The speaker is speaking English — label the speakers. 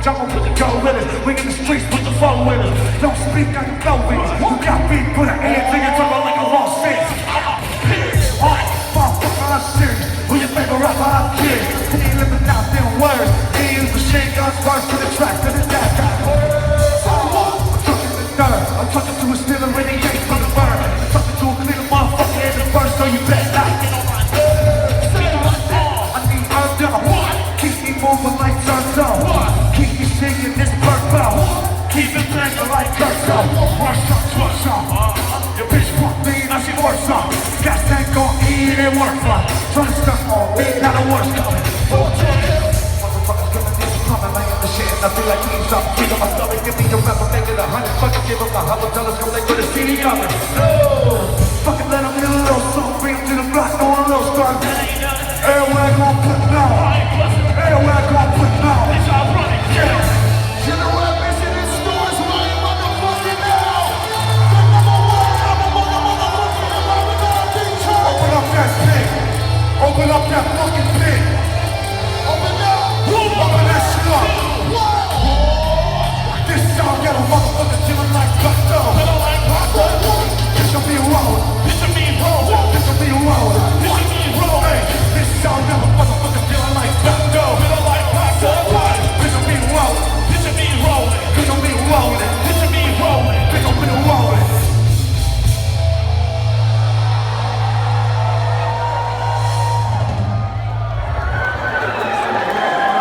Speaker 1: jungle with the go with it. We in the streets with the flow with it. Don't speak, I can flow with it. You got beat, put an hand to your tongue like a lost fish. Alright, motherfucker, I'm serious. Who your favorite rapper, I'm kidding. He ain't living out them words. He use machine guns first to the track, to the death guy. I'm talking to a stealer and he ain't from the burn. I'm talking to a cleaner motherfucker in the first, so you best not get on my nerves. I need earned up. Keep me moving like turns up. Keep me singing this purple. Keep it banging like Curso. Rush up, rush up. Your bitch fuck me, now she works up. Gas tank on E, it works up. Trying to stuff on me, now the worst coming. Motherfuckers coming, this is coming, laying the shit. I feel like he's up, keep on my stomach. Give me a rapper, make it 100. Fucking give him $100, come they could've seen it coming. Fucking let him in a little song, bring him to the block, no one little start.